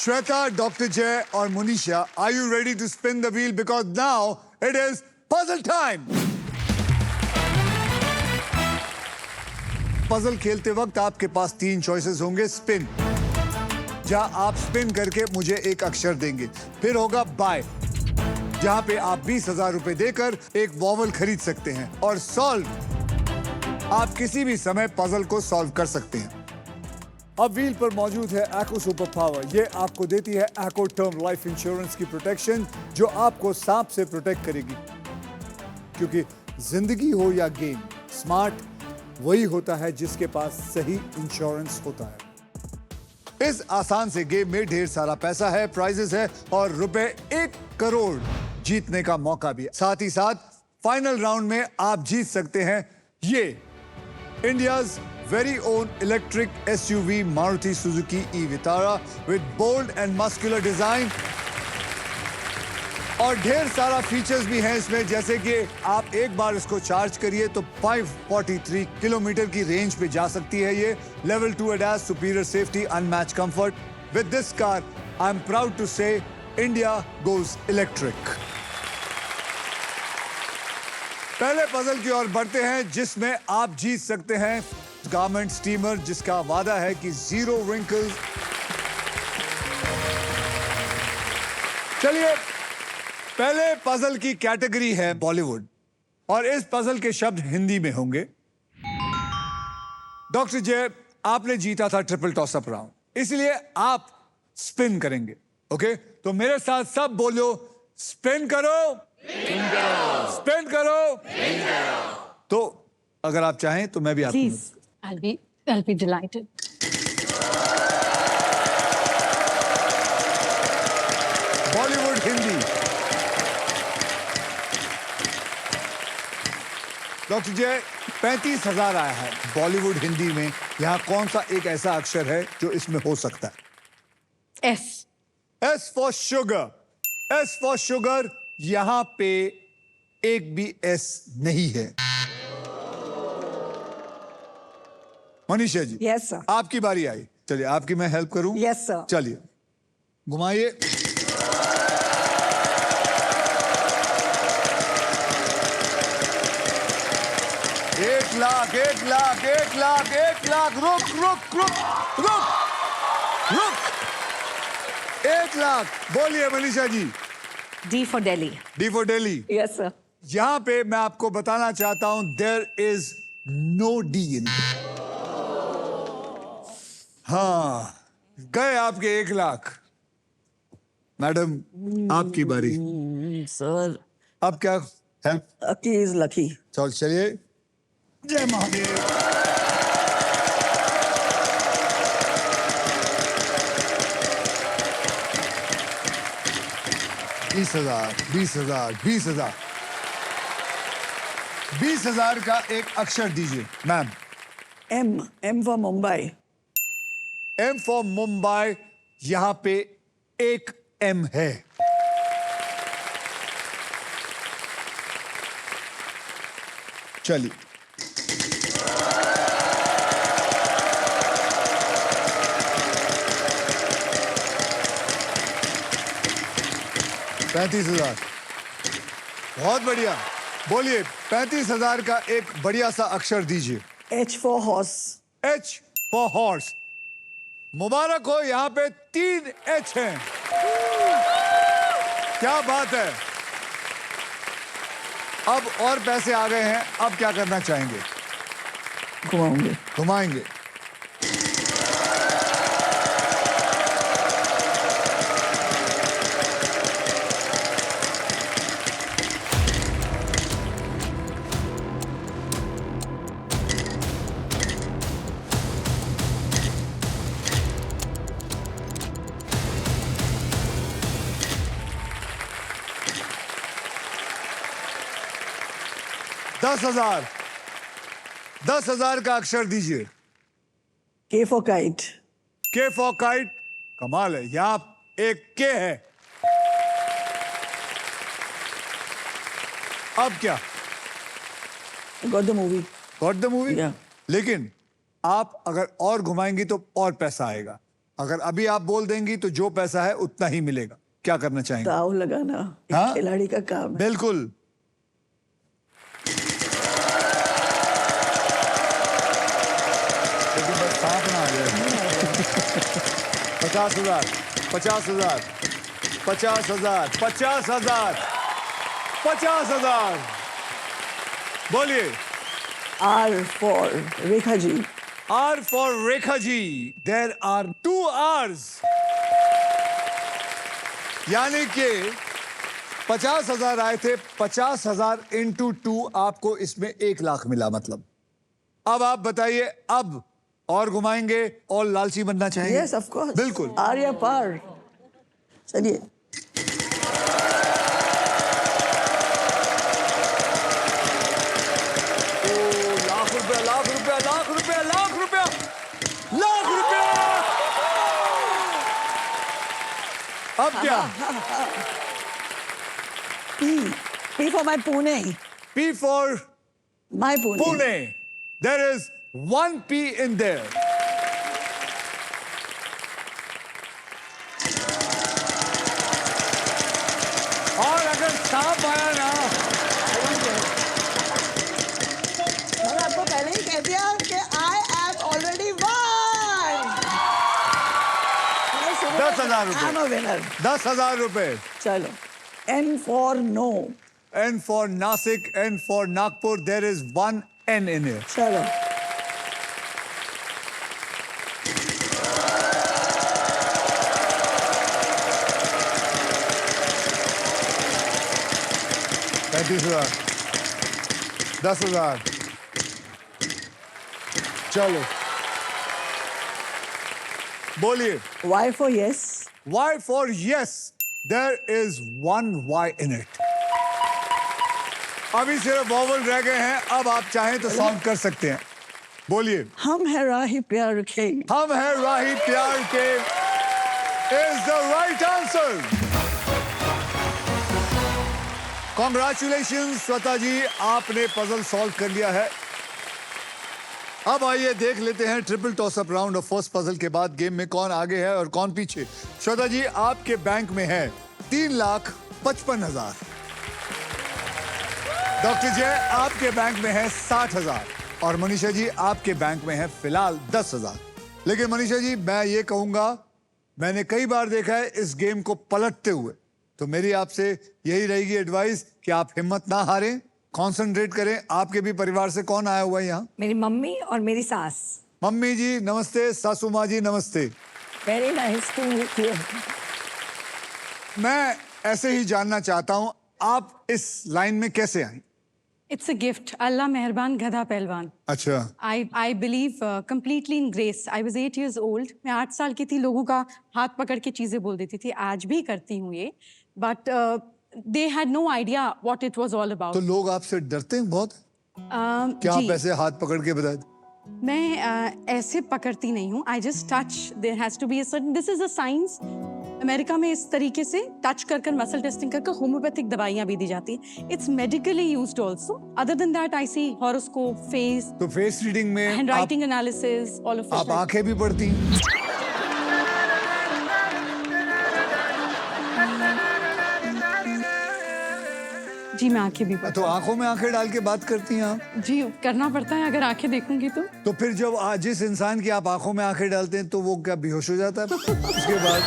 Shweta, Dr. Jay और Monisha, are you ready to spin the wheel? Because now it is puzzle time. Puzzle खेलते वक्त आपके पास 3 choices होंगे. Spin, जहां आप स्पिन करके मुझे एक अक्षर देंगे. फिर होगा बाय, जहां पे आप 20,000 रुपए देकर एक वॉवल खरीद सकते हैं. और सॉल्व, आप किसी भी समय पजल को सॉल्व कर सकते हैं. अब व्हील पर मौजूद है एको सुपर पावर. ये आपको देती है एको टर्म लाइफ इंश्योरेंस की प्रोटेक्शन, जो आपको सांप से प्रोटेक्ट करेगी. क्योंकि जिंदगी हो या गेम, स्मार्ट वही होता है जिसके पास सही इंश्योरेंस होता है. इस आसान से गेम में ढेर सारा पैसा है, प्राइजेस है और रुपए 1 करोड़ जीतने का मौका भी है. साथ ही साथ फाइनल राउंड में आप जीत सकते हैं ये India's very own electric SUV Maruti Suzuki e-Vitara with bold and muscular design. और ढेर सारा फीचर्स भी हैं इसमें, जैसे कि आप एक बार इसको चार्ज करिए तो 543 किलोमीटर की रेंज पे जा सकती है ये. Level 2 ADAS, superior safety, unmatched comfort. With this car I am proud to say India goes electric. पहले पजल की ओर बढ़ते हैं, जिसमें आप जीत सकते हैं गारमेंट स्टीमर, जिसका वादा है कि 0 wrinkles. चलिए, पहले पजल की कैटेगरी है बॉलीवुड और इस पजल के शब्द हिंदी में होंगे. डॉक्टर जय, आपने जीता था ट्रिपल टॉस अप राउंड, इसलिए आप स्पिन करेंगे. ओके, तो मेरे साथ सब बोलो, स्पिन करो, स्पिन करो. तो अगर आप चाहें तो मैं भी आपको. Please, I'll be delighted. Bollywood Hindi. Doctor जय, 35,000 आया है बॉलीवुड हिंदी में. यहाँ कौन सा एक ऐसा अक्षर है जो इसमें हो सकता है? S. S for sugar. S for sugar. यहाँ पे एक भी S नहीं है. Manisha ji, yes sir. आपकी बारी आई. चलिए, आपकी मैं हेल्प करूं. Yes sir. चलिए, घुमाइए. एक लाख, 1 लाख, 1 लाख, 1 लाख. रुक रुक रुक रुक रुक. 1 लाख. बोलिए Manisha ji. D for Delhi. D for Delhi. Yes sir. यहां पे मैं आपको बताना चाहता हूं, देयर इज नो डी इन. हाँ, गए आपके 1 लाख. मैडम, आपकी बारी. सर, अब क्या है? Lucky is lucky. चलिए. जय महादेव. बीस हजार, 20,000, 20,000. 20,000 का एक अक्षर दीजिए ma'am. M for Mumbai. M for Mumbai. यहां पे एक M है. चलिए. $35,000. बहुत बढ़िया. बोलिए, 35,000 का एक बढ़िया सा अक्षर दीजिए. H for horse. H for horse. मुबारक हो, यहाँ पे 3 H हैं. क्या बात है. अब और पैसे आ गए हैं. अब क्या करना चाहेंगे? घुमाऊंगे. घुमाएंगे. $10,000. 10,000 का अक्षर दीजिए. K for kite. K for kite. कमाल है, यहां एक K है. अब क्या? Got the movie. Got the movie. Yeah. लेकिन आप अगर और घुमाएंगी तो और पैसा आएगा. अगर अभी आप बोल देंगी तो जो पैसा है उतना ही मिलेगा। क्या करना चाहेंगे? दाव लगाना एक हाँ? खिलाड़ी का काम है। बिल्कुल। लेकिन बस सांप ना आ जाए। 50,000, 50,000, 50,000, 50,000, 50,000। बोलिए। R for Rekha ji. R for Rekha ji. There are 2 R's. यानी कि 50,000 आए थे, 50,000 इंटू 2 आपको इसमें 1 लाख मिला मतलब। अब आप बताइए, अब और घुमाएंगे और लालची बनना चाहेंगे? Yes, of course. बिल्कुल। आर या पार। चलिए। लाख रुपया, लाख रुपया, लाख रुपया, लाख रुपया, लाख रुपया। अब क्या? P for my Pune. P for My Pune. Pune. There is 1 P in there. और अगर सांप आया ना, मैंने आपको पहले ही कह दिया कि I am already won. 10,000 रुपए। I'm a winner. 10,000 रुपए। चलो। N for no. N for Nasik, N for Nagpur. There is 1 N in here. चलो। पैंतीस 10,000। चलो बोलिए। Y for yes. Y for yes. There is 1 Y in it. अभी सिर्फ vowel रह गए हैं, अब आप चाहें तो साउंड कर सकते हैं। बोलिए। हम है राही प्यार के। हम है राही प्यार के is the right answer. Congratulations Shweta जी, आपने पजल सॉल्व कर लिया है। अब आइए देख लेते हैं triple toss up round of first puzzle के बाद गेम में कौन आगे है और कौन पीछे। श्वेता जी, आपके बैंक में है 3,55,000। डॉक्टर जय, आपके बैंक में है 60,000 और मनीषा जी आपके बैंक में है फिलहाल 10,000। लेकिन मनीषा जी, मैं ये कहूंगा, मैंने कई बार देखा है इस गेम को पलटते हुए, तो मेरी आपसे यही रहेगी एडवाइस कि आप हिम्मत ना हारें, कंसंट्रेट करें। आपके भी परिवार से कौन आया हुआ है यहाँ? मेरी मम्मी और मेरी सास। मम्मी जी नमस्ते, सासू माँ जी नमस्ते। Very nice to meet you. मैं ऐसे ही जानना चाहता हूँ, आप इस लाइन में कैसे आई? It's a gift. अल्लाह मेहरबान गधा पहलवान। अच्छा। I believe completely in grace. I was 8 years old. मैं 8 साल की थी, लोगों का हाथ पकड़ के चीजें बोल देती थी। आज भी करती हूँ ये, but they had no idea what it was all about. तो लोग आपसे डरते हैं बहुत? क्या जी, आप ऐसे हाथ पकड़ के बताए? मैं ऐसे पकड़ती नहीं हूँ। I just touch. There has to be a certain. This is a science. America में इस तरीके से टच कर मसल टेस्टिंग करके होम्योपैथिक दवाइयाँ भी दी जाती हैं। It's medically used also. Other than that I see horoscope, face, तो फेस रीडिंग में handwriting analysis, all of आप आंखें भी पढ़ती हैं? जी, मैं आंखें भी तो आंखों में आंखें डाल के बात करती हैं आप? जी, करना पड़ता है अगर आंखें देखूंगी तो। तो फिर जब जिस इंसान की आप आंखों में आंखें डालते हैं तो वो क्या बेहोश हो जाता है उसके बाद?